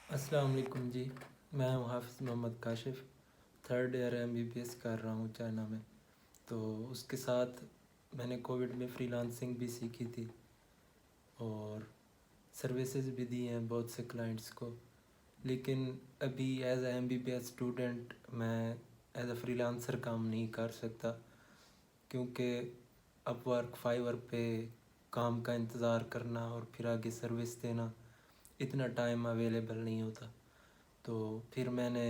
अस्सलाम वालेकुम जी। मैं हूँ Hafiz Mohammad Kashif, third year MBBS कर रहा हूँ चाइना में। तो उसके साथ मैंने कोविड में फ्रीलांसिंग भी सीखी थी और सर्विसेज भी दी हैं बहुत से क्लाइंट्स को। लेकिन अभी एज़ ए MBBS स्टूडेंट मैं एज़ अ फ्रीलांसर काम नहीं कर सकता, क्योंकि अपवर्क फाइवर पे काम का इंतज़ार करना और फिर आगे सर्विस देना, इतना टाइम अवेलेबल नहीं होता। तो फिर मैंने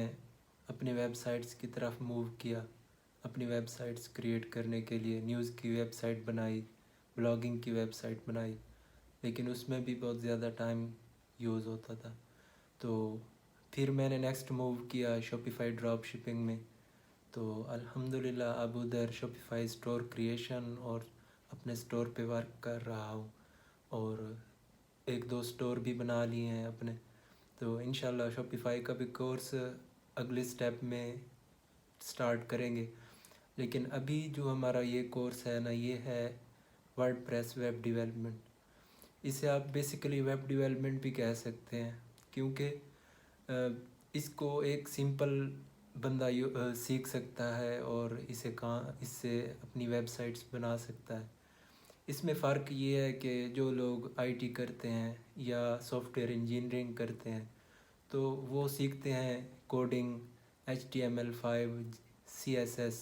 अपनी वेबसाइट्स की तरफ मूव किया। अपनी वेबसाइट्स क्रिएट करने के लिए न्यूज़ की वेबसाइट बनाई, ब्लॉगिंग की वेबसाइट बनाई, लेकिन उसमें भी बहुत ज़्यादा टाइम यूज़ होता था। तो फिर मैंने नेक्स्ट मूव किया शॉपिफाई ड्रॉप शिपिंग में। तो अल्हम्दुलिल्लाह अब उधर शॉपिफाई स्टोर क्रिएशन और अपने स्टोर पे वर्क कर रहा हूँ, और एक दो स्टोर भी बना लिए हैं अपने। तो इंशाल्लाह शॉपिफाई का भी कोर्स अगले स्टेप में स्टार्ट करेंगे। लेकिन अभी जो हमारा ये कोर्स है ना, ये है वर्डप्रेस वेब डेवलपमेंट। इसे आप बेसिकली वेब डेवलपमेंट भी कह सकते हैं, क्योंकि इसको एक सिंपल बंदा सीख सकता है और इससे अपनी वेबसाइट्स बना सकता है। इसमें फ़र्क ये है कि जो लोग आईटी करते हैं या सॉफ्टवेयर इंजीनियरिंग करते हैं, तो वो सीखते हैं कोडिंग, HTML5, CSS,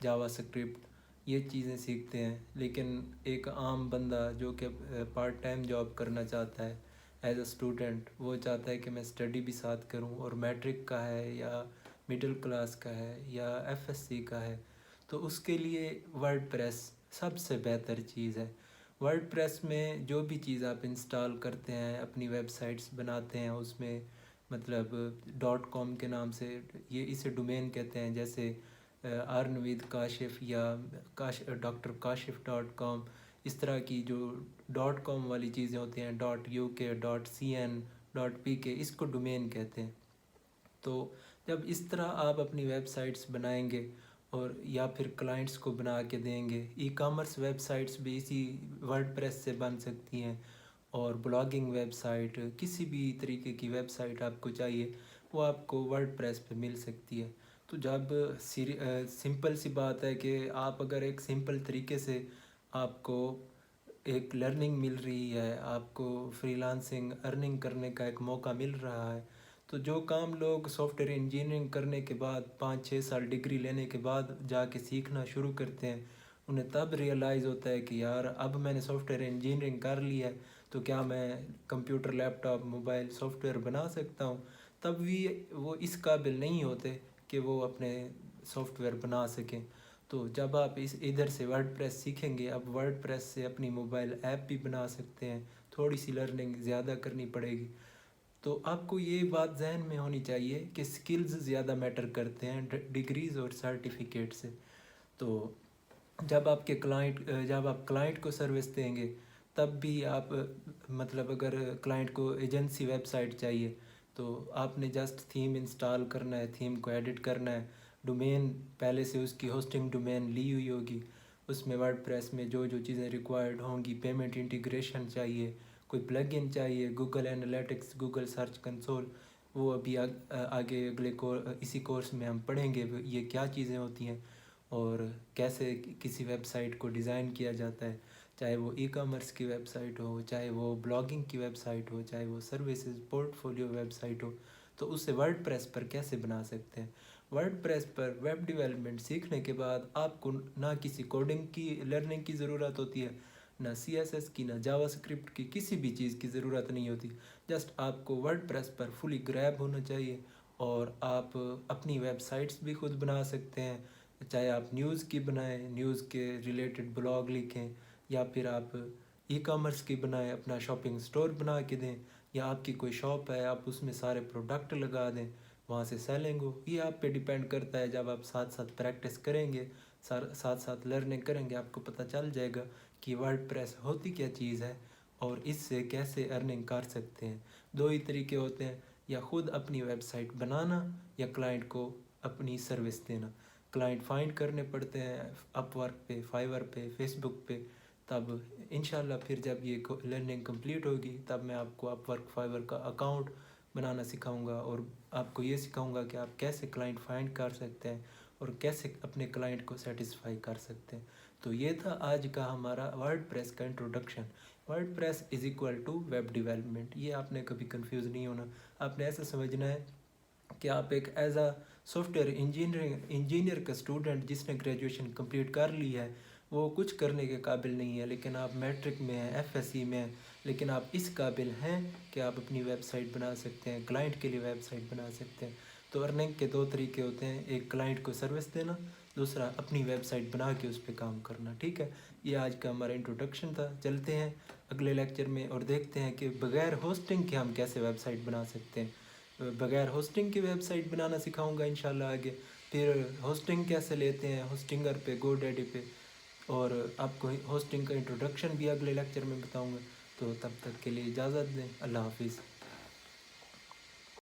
जावास्क्रिप्ट, ये चीज़ें सीखते हैं। लेकिन एक आम बंदा जो कि पार्ट टाइम जॉब करना चाहता है एज अ स्टूडेंट, वो चाहता है कि मैं स्टडी भी साथ करूं, और मैट्रिक का है या मिडिल क्लास का है या FSC का है, तो उसके लिए वर्डप्रेस सबसे बेहतर चीज़ है। वर्डप्रेस में जो भी चीज़ आप इंस्टॉल करते हैं, अपनी वेबसाइट्स बनाते हैं, उसमें मतलब .com के नाम से, ये इसे डोमेन कहते हैं, जैसे आर्नविद काशिफ या डॉक्टर काशिफ .com, इस तरह की जो .com वाली चीज़ें होती हैं, .UK, .CN, .PK, इसको डोमेन कहते हैं। तो जब इस तरह आप अपनी वेबसाइट्स बनाएंगे और या फिर क्लाइंट्स को बना के देंगे, ई कॉमर्स वेबसाइट्स भी इसी वर्डप्रेस से बन सकती हैं, और ब्लॉगिंग वेबसाइट, किसी भी तरीके की वेबसाइट आपको चाहिए वो आपको वर्डप्रेस पे मिल सकती है। तो जब सिंपल सी बात है कि आप अगर एक सिंपल तरीके से आपको एक लर्निंग मिल रही है, आपको फ्रीलांसिंग अर्निंग करने का एक मौका मिल रहा है, तो जो काम लोग सॉफ्टवेयर इंजीनियरिंग करने के बाद 5-6 साल डिग्री लेने के बाद जाके सीखना शुरू करते हैं, उन्हें तब रियलाइज़ होता है कि यार अब मैंने सॉफ्टवेयर इंजीनियरिंग कर ली है, तो क्या मैं कंप्यूटर, लैपटॉप, मोबाइल सॉफ्टवेयर बना सकता हूँ। तब भी वो इस काबिल नहीं होते कि वो अपने सॉफ्टवेयर बना सकें। तो जब आप इस इधर से वर्डप्रेस सीखेंगे, अब वर्डप्रेस से अपनी मोबाइल ऐप भी बना सकते हैं। थोड़ी सी लर्निंग ज़्यादा करनी पड़ेगी। तो आपको ये बात जहन में होनी चाहिए कि स्किल्स ज़्यादा मैटर करते हैं डिग्रीज़ और सर्टिफिकेट से। तो जब आप क्लाइंट को सर्विस देंगे, तब भी आप मतलब अगर क्लाइंट को एजेंसी वेबसाइट चाहिए, तो आपने जस्ट थीम इंस्टॉल करना है, थीम को एडिट करना है, डोमेन पहले से उसकी होस्टिंग डोमेन ली हुई होगी, उसमें वर्डप्रेस में जो जो चीज़ें रिक्वायर्ड होंगी, पेमेंट इंटीग्रेशन चाहिए, कोई प्लगइन चाहिए, Google analytics, Google search console, वो अभी आगे इसी कोर्स में हम पढ़ेंगे ये क्या चीज़ें होती हैं और कैसे किसी वेबसाइट को डिज़ाइन किया जाता है। चाहे वो ई कॉमर्स की वेबसाइट हो, चाहे वो ब्लॉगिंग की वेबसाइट हो, चाहे वो सर्विसेज पोर्टफोलियो वेबसाइट हो, तो उसे वर्डप्रेस पर कैसे बना सकते हैं। वर्डप्रेस पर वेब डेवलपमेंट सीखने के बाद आपको ना किसी कोडिंग की लर्निंग की ज़रूरत होती है, ना CSS की, ना जावास्क्रिप्ट की, किसी भी चीज़ की ज़रूरत नहीं होती। जस्ट आपको वर्डप्रेस पर फुली ग्रैब होना चाहिए, और आप अपनी वेबसाइट्स भी खुद बना सकते हैं। चाहे आप न्यूज़ की बनाएं, न्यूज़ के रिलेटेड ब्लॉग लिखें, या फिर आप ई कॉमर्स की बनाएं, अपना शॉपिंग स्टोर बना के दें, या आपकी कोई शॉप है आप उसमें सारे प्रोडक्ट लगा दें, वहाँ से सेलिंग हो। ये आप पे डिपेंड करता है। जब आप साथ साथ प्रैक्टिस करेंगे, साथ साथ लर्निंग करेंगे, आपको पता चल जाएगा कि वर्डप्रेस होती क्या चीज़ है और इससे कैसे अर्निंग कर सकते हैं। दो ही तरीके होते हैं, या ख़ुद अपनी वेबसाइट बनाना या क्लाइंट को अपनी सर्विस देना। क्लाइंट फाइंड करने पड़ते हैं अपवर्क पे, फाइवर पे, फेसबुक पे। तब इंशाल्लाह फिर जब ये लर्निंग कंप्लीट होगी, तब मैं आपको अपवर्क फाइवर का अकाउंट बनाना सिखाऊंगा और आपको ये सिखाऊंगा कि आप कैसे क्लाइंट फाइंड कर सकते हैं और कैसे अपने क्लाइंट को सेटिस्फाई कर सकते हैं। तो ये था आज का हमारा वर्डप्रेस का introduction. WordPress is equal to web development. ये आपने कभी कंफ्यूज नहीं होना, आपने ऐसा समझना है कि आप एक एज अ सॉफ्टवेयर इंजीनियर का स्टूडेंट जिसने ग्रेजुएशन कंप्लीट कर ली है, वो कुछ करने के काबिल नहीं है, लेकिन आप मैट्रिक में हैं, एफएससी में हैं, लेकिन आप इस काबिल हैं कि आप अपनी वेबसाइट बना सकते हैं, क्लाइंट के लिए वेबसाइट बना सकते हैं। तो अर्निंग के दो तरीके होते हैं, एक क्लाइंट को सर्विस देना, दूसरा अपनी वेबसाइट बना के उस पर काम करना। ठीक है, ये आज का हमारा इंट्रोडक्शन था। चलते हैं अगले लेक्चर में और देखते हैं कि बगैर होस्टिंग के हम कैसे वेबसाइट बना सकते हैं। बगैर होस्टिंग की वेबसाइट बनाना सिखाऊंगा इंशाल्लाह आगे। फिर होस्टिंग कैसे लेते हैं होस्टिंगर पे, गोडैडी पे, और आपको होस्टिंग का इंट्रोडक्शन भी अगले लेक्चर में बताऊंगा। तो तब तक के लिए इजाज़त दें, अल्लाह हाफिज़।